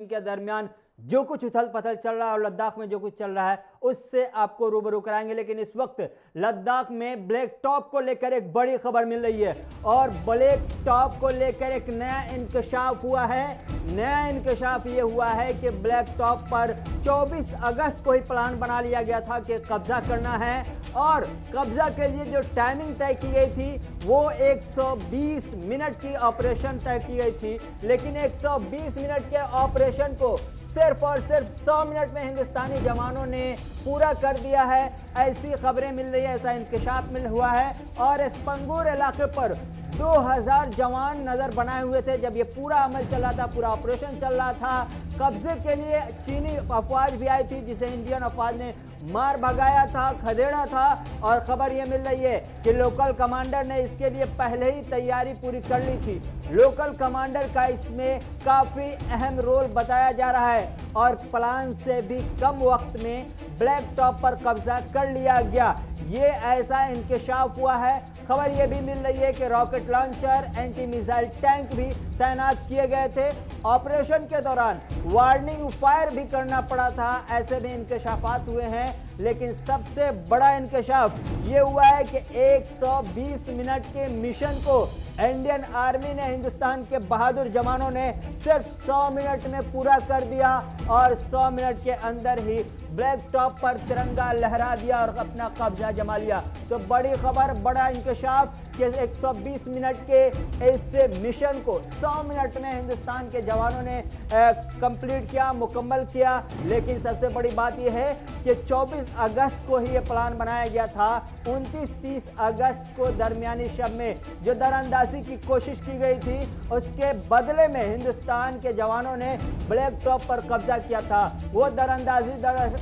के दरमियान जो कुछ उथल पथल चल रहा है और लद्दाख में जो कुछ चल रहा है उससे आपको रूबरू कराएंगे। लेकिन इस वक्त लद्दाख में ब्लैक टॉप को लेकर एक बड़ी खबर मिल रही है और ब्लैक टॉप को लेकर एक नया इंकशाफ हुआ है। नया इंकशाफ ये हुआ है कि ब्लैक टॉप पर 24 अगस्त को ही प्लान बना लिया गया था कि कब्जा करना है और कब्जा के लिए जो टाइमिंग तय की गई थी वो 120 मिनट की ऑपरेशन तय की गई थी। लेकिन 120 मिनट के ऑपरेशन को सिर्फ और सिर्फ 100 मिनट में हिंदुस्तानी जवानों ने पूरा कर दिया है, ऐसी खबरें मिल रही है, ऐसा इंकशाफ मिल हुआ है। और इस पंगूर इलाके पर 2000 जवान नजर बनाए हुए थे जब ये पूरा अमल चल रहा था, पूरा ऑपरेशन चल रहा था। कब्जे के लिए चीनी अफवाज भी आई थी जिसे इंडियन अफवाज ने मार भगाया था, खदेड़ा था। और खबर ये मिल रही है कि लोकल कमांडर ने इसके लिए पहले ही तैयारी पूरी कर ली थी। लोकल कमांडर का इसमें काफी अहम रोल बताया जा रहा है और प्लान से भी कम वक्त में ब्लैक टॉप पर कब्जा कर लिया गया, ये ऐसा इंकशाफ हुआ है। खबर ये भी मिल रही है कि rocket launcher, anti missile tank भी तैनात किए गए थे। ऑपरेशन के दौरान वार्निंग फायर भी करना पड़ा था, ऐसे भी इंकशाफात हुए हैं। लेकिन सबसे बड़ा इंकशाफ ये हुआ है कि 120 मिनट के मिशन को इंडियन आर्मी ने, हिंदुस्तान के बहादुर जवानों ने सिर्फ 100 मिनट में पूरा कर दिया और 100 मिनट के अंदर ही ब्लैक टॉप पर तिरंगा लहरा दिया और अपना कब्जा जमा लिया। तो बड़ी खबर, बड़ा इंकशाफ कि 120 मिनट के इस मिशन को 100 मिनट में हिंदुस्तान के जवानों ने कंप्लीट किया, मुकम्मल किया। लेकिन सबसे बड़ी बात यह है कि 24 अगस्त को ही ये प्लान बनाया गया था। 29-30 अगस्त को दरमियानी शब में जो दरअंदाजी की कोशिश की गई थी उसके बदले में हिंदुस्तान के जवानों ने ब्लैक टॉप पर कब्जा किया था। वो दरअंदाजी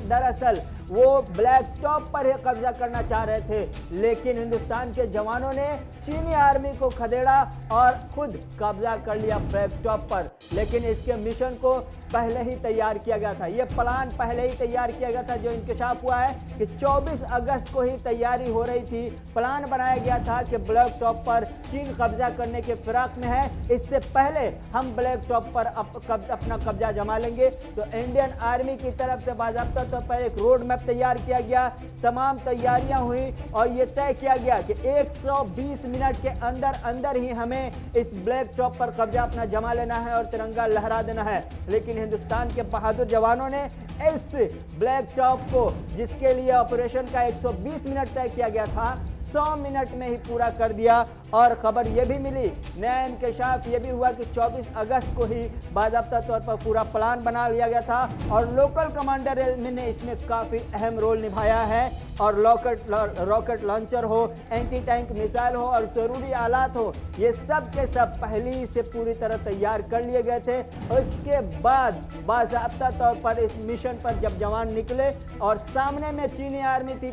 दरअसल वो ब्लैक टॉप पर ही कब्जा करना चाह रहे थे, लेकिन हिंदुस्तान के जवानों ने चीनी आर्मी को खदेड़ा और खुद कब्जा कर लिया ब्लैक टॉप पर। लेकिन इसके मिशन को पहले ही तैयार किया गया था, ये प्लान पहले ही तैयार किया गया था। जो इंकशाफ हुआ है कि 24 अगस्त को ही तैयारी हो रही थी, प्लान बनाया गया था कि ब्लैक टॉप पर चीन कब्जा करने के फिराक में है, इससे पहले हम ब्लैक टॉप पर अपना कब्जा जमा लेंगे। तो इंडियन आर्मी की तरफ से बाकायदा तौर पर एक रोड मैप तैयार किया गया, तमाम तैयारियां हुई और ये तय किया गया कि 120 मिनट के अंदर अंदर ही हमें इस ब्लैक टॉप पर कब्जा अपना जमा लेना है और तिरंगा लहरा देना है। लेकिन हिंदुस्तान के बहादुर जवानों ने इस ब्लैक टॉप को, जिसके लिए ऑपरेशन का 120 मिनट तय किया गया था, 100 मिनट में ही पूरा कर दिया। और खबर यह भी मिली, नया इंकशाफ ये भी हुआ कि 24 अगस्त को ही बाकायदा तौर पर पूरा प्लान बना लिया गया था और लोकल कमांडर ने इसमें काफ़ी अहम रोल निभाया है। और रॉकेट लॉन्चर हो, एंटी टैंक मिसाइल हो और ज़रूरी आलात हो, ये सब के सब पहले से पूरी तरह तैयार कर लिए गए थे। उसके बाद बाकायदा तौर पर इस मिशन पर जब जवान निकले और सामने में चीनी आर्मी थी,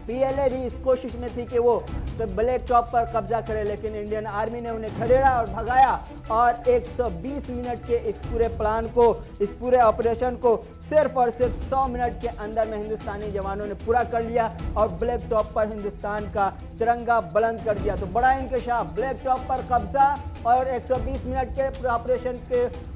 पीएलए भी इस कोशिश में थी कि वो तो ब्लैक टॉप पर कब्जा करे, लेकिन इंडियन आर्मी ने उन्हें खदेड़ा और भगाया और 120 मिनट के इस पूरे प्लान को, इस पूरे ऑपरेशन को सिर्फ और सिर्फ 100 मिनट के अंदर में हिंदुस्तानी जवानों ने पूरा कर लिया और ब्लैक टॉप पर हिंदुस्तान का तिरंगा बुलंद कर दिया। तो बड़ा इंकशाफ, ब्लैक टॉप पर कब्जा और 120 मिनट के ऑपरेशन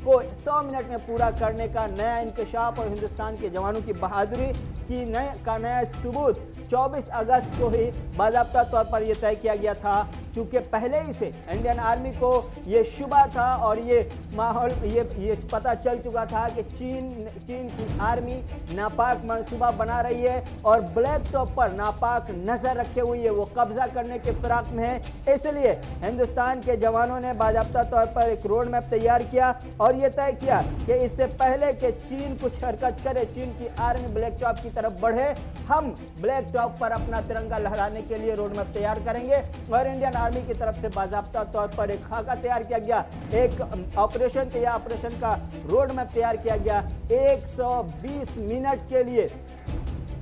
को 100 मिनट में पूरा करने का नया इंकशाफ और हिंदुस्तान के जवानों की बहादुरी की नया सबूत 24 अगस्त को ही बाकायदा तौर पर यह तय किया गया था। क्योंकि पहले ही से इंडियन आर्मी को ये शुबा था और ये माहौल ये पता चल चुका था कि चीन की आर्मी नापाक मंसूबा बना रही है और ब्लैक टॉप पर नापाक नजर रखे हुई है, वो कब्जा करने के फिराक में है। इसलिए हिंदुस्तान के जवानों ने बाकायदा तौर पर एक रोड मैप तैयार किया और ये तय किया कि इससे पहले कि चीन कुछ हरकत करे, चीन की आर्मी ब्लैक टॉप की तरफ बढ़े, हम ब्लैक टॉप पर अपना तिरंगा लहराने के लिए रोड मैप तैयार करेंगे। और इंडियन आर्मी की तरफ से बाकायदा तौर पर एक खाका तैयार किया गया, एक ऑपरेशन का रोड मैप तैयार किया गया। 120 मिनट के लिए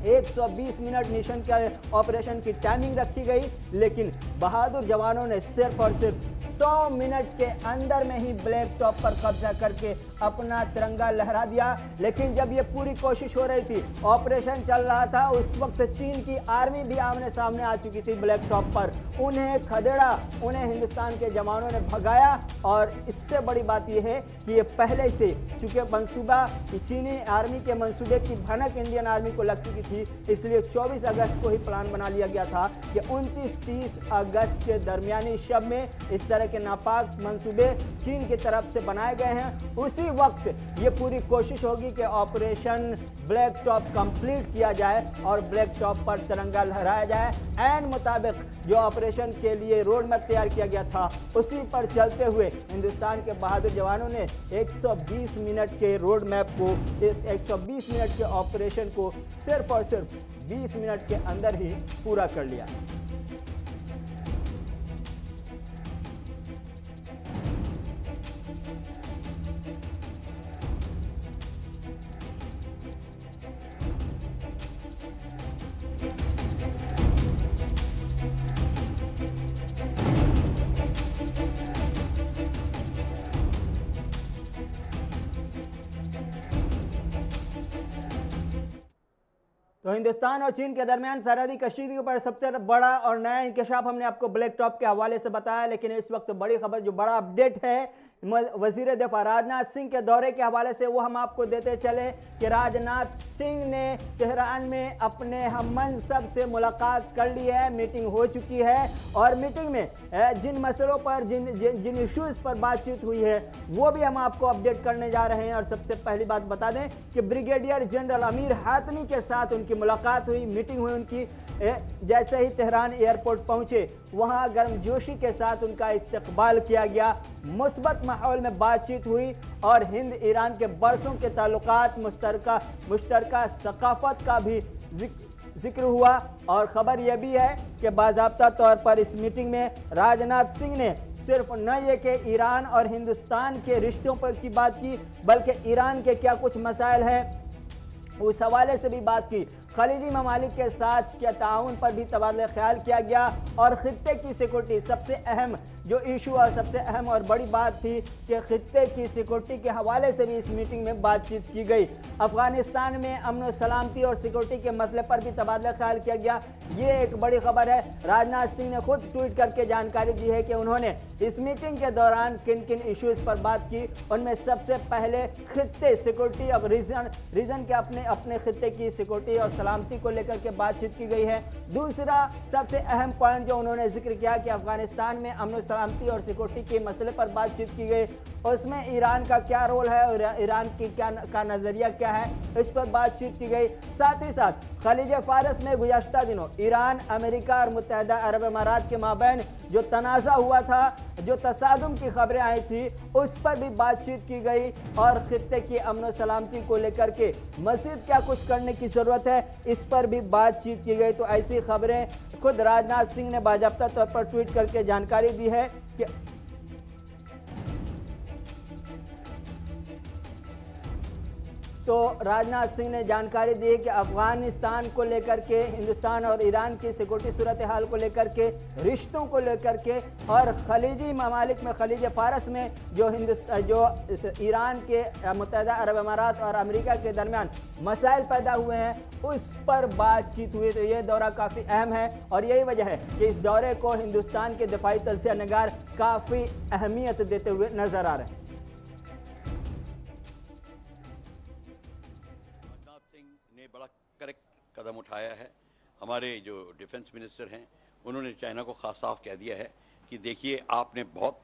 120 मिनट मिशन के ऑपरेशन की टाइमिंग रखी गई, लेकिन बहादुर जवानों ने सिर्फ और सिर्फ 100 मिनट के अंदर में ही ब्लैक टॉप पर कब्जा करके अपना तिरंगा लहरा दिया। लेकिन जब ये पूरी कोशिश हो रही थी, ऑपरेशन चल रहा था, उस वक्त चीन की आर्मी भी आमने सामने आ चुकी थी ब्लैक टॉप पर। उन्हें खदेड़ा, उन्हें हिंदुस्तान के जवानों ने भगाया। और इससे बड़ी बात यह है कि ये पहले से, चूंकि मंसूबा चीनी आर्मी के मंसूबे की भनक इंडियन आर्मी को लग चुकी थी, इसलिए 24 अगस्त को ही प्लान बना लिया गया था कि 29-30 अगस्त के दरमियानी शब में इस तरह के नापाक मंसूबे चीन की तरफ से बनाए गए हैं। उसी वक्त ये पूरी कोशिश होगी कि ऑपरेशन ब्लैक टॉप कंप्लीट किया जाए और ब्लैक टॉप पर तिरंगा लहराया जाए। एन मुताबिक जो ऑपरेशन के लिए रोड मैप तैयार किया गया था, उसी पर चलते हुए हिंदुस्तान के बहादुर जवानों ने 120 मिनट के रोड मैप को, इस 120 मिनट के ऑपरेशन को सिर्फ और सिर्फ 20 मिनट के अंदर ही पूरा कर लिया। तो हिंदुस्तान और चीन के दरमियान सरहदी कशीदगी पर सबसे बड़ा और नया इंकशाफ हमने आपको ब्लैक टॉप के हवाले से बताया। लेकिन इस वक्त बड़ी खबर, जो बड़ा अपडेट है वजीर दिफा राजनाथ सिंह के दौरे के हवाले से, वो हम आपको देते चले कि राजनाथ सिंह ने तेहरान में अपने हम मनसब से मुलाकात कर ली है, मीटिंग हो चुकी है। और मीटिंग में जिन मसलों पर, जिन इश्यूज़ पर बातचीत हुई है, वो भी हम आपको अपडेट करने जा रहे हैं। और सबसे पहली बात बता दें कि ब्रिगेडियर जनरल अमीर हातमी के साथ उनकी मुलाकात हुई, मीटिंग हुई उनकी। जैसे ही तेहरान एयरपोर्ट पहुंचे, वहां गर्मजोशी के साथ उनका इस्तकबाल किया गया, मुस्बत माहौल में बातचीत हुई और हिंद ईरान के बरसों के ताल्लुकात, मुश्तरका सकाफत का भी जिक्र हुआ। और ख़बर यह भी है कि बाज़ाब्ता तौर पर इस मीटिंग में राजनाथ सिंह ने सिर्फ न ये कि ईरान और हिंदुस्तान के रिश्तों पर की बात की, बल्कि ईरान के क्या कुछ मसाइल हैं उस हवाले से भी बात की। खलीजी ममालिक के साथ क्या ताउन पर भी तबादला ख्याल किया गया। और खित्ते की सिक्योरिटी, सबसे अहम जो इशू और सबसे अहम और बड़ी बात थी कि खित्ते की सिक्योरिटी के हवाले से भी इस मीटिंग में बातचीत की गई। अफगानिस्तान में अमन व सलामती और सिक्योरिटी के मसले पर भी तबादला ख्याल किया गया। ये एक बड़ी खबर है। राजनाथ सिंह ने खुद ट्वीट करके जानकारी दी है कि उन्होंने इस मीटिंग के दौरान किन किन इशूज़ पर बात की। उनमें सबसे पहले खित्ते, सिक्योरिटी और रीजन के अपने खित्ते की सिक्योरिटी और सलामती को लेकर के बातचीत की गई है। दूसरा सबसे अहम पॉइंट जो उन्होंने जिक्र किया कि अफगानिस्तान में अमन सलामती और सिक्योरिटी के मसले पर बातचीत की गई, उसमें ईरान का क्या रोल है और ईरान की क्या नज़रिया क्या है, इस पर बातचीत की गई। साथ ही साथ खलीज फारस में गुज़श्ता दिनों ईरान, अमेरिका और मुत्तहिदा अरब अमारात के माबैन जो तनाज़ा हुआ था, जो तसादुम की खबरें आई थी, उस पर भी बातचीत की गई। और खित्ते की अमन सलामती को लेकर के मज़ीद क्या कुछ करने की ज़रूरत है, इस पर भी बातचीत की गई। तो ऐसी खबरें खुद राजनाथ सिंह ने बाज़ाब्ता तौर पर ट्वीट करके जानकारी दी है कि तो राजनाथ सिंह ने जानकारी दी कि अफगानिस्तान को लेकर के, हिंदुस्तान और ईरान की सिक्योरिटी सूरत हाल को लेकर के, रिश्तों को लेकर के, और खलीजी ममालिक में, खलीज फारस में जो ईरान के, मुत्तहिदा अरब अमारात और अमेरिका के दरमियान मसाइल पैदा हुए हैं, उस पर बातचीत हुई। तो ये दौरा काफ़ी अहम है और यही वजह है कि इस दौरे को हिंदुस्तान के दिफाई तलसिया नगार काफ़ी अहमियत देते हुए नजर आ रहे हैं। बड़ा करेक्ट कदम उठाया है। हमारे जो डिफेंस मिनिस्टर हैं, उन्होंने चाइना को खास साफ कह दिया है कि देखिए, आपने बहुत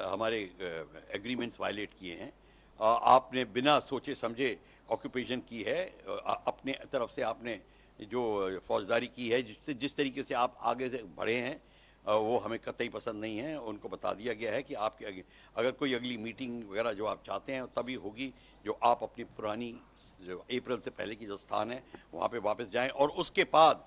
हमारे एग्रीमेंट्स वायलेट किए हैं, आपने बिना सोचे समझे ऑक्यूपेशन की है, अपने तरफ से आपने जो फौजदारी की है, जिस तरीके से आप आगे से बढ़े हैं, वो हमें कतई पसंद नहीं है। उनको बता दिया गया है कि आपकी अगर कोई अगली मीटिंग वगैरह जो आप चाहते हैं तभी होगी, जो आप अपनी पुरानी जो अप्रैल से पहले की जो स्थान है वहाँ पे वापस जाएं। और उसके बाद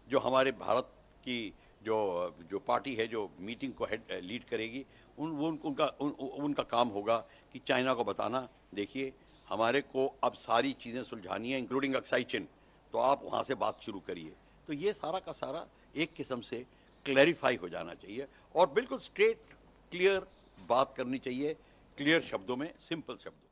जो हमारे भारत की जो पार्टी है जो मीटिंग को लीड करेगी, उनका काम होगा कि चाइना को बताना, देखिए हमारे को अब सारी चीज़ें सुलझानी है, इंक्लूडिंग अक्साई चिन, तो आप वहाँ से बात शुरू करिए। तो ये सारा का सारा एक किस्म से क्लैरिफाई हो जाना चाहिए और बिल्कुल स्ट्रेट क्लियर बात करनी चाहिए, क्लियर शब्दों में, सिंपल शब्दों में।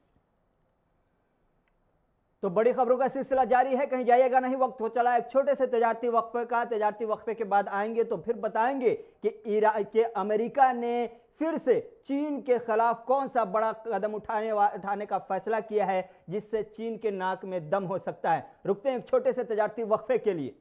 तो बड़ी खबरों का सिलसिला जारी है, कहीं जाइएगा नहीं, वक्त हो चला एक छोटे से तजारती वक्फे का। तजारती वक्फे के बाद आएंगे तो फिर बताएंगे कि अमेरिका ने फिर से चीन के खिलाफ कौन सा बड़ा कदम उठाने का फैसला किया है जिससे चीन के नाक में दम हो सकता है। रुकते हैं एक छोटे से तजारती वक्फे के लिए।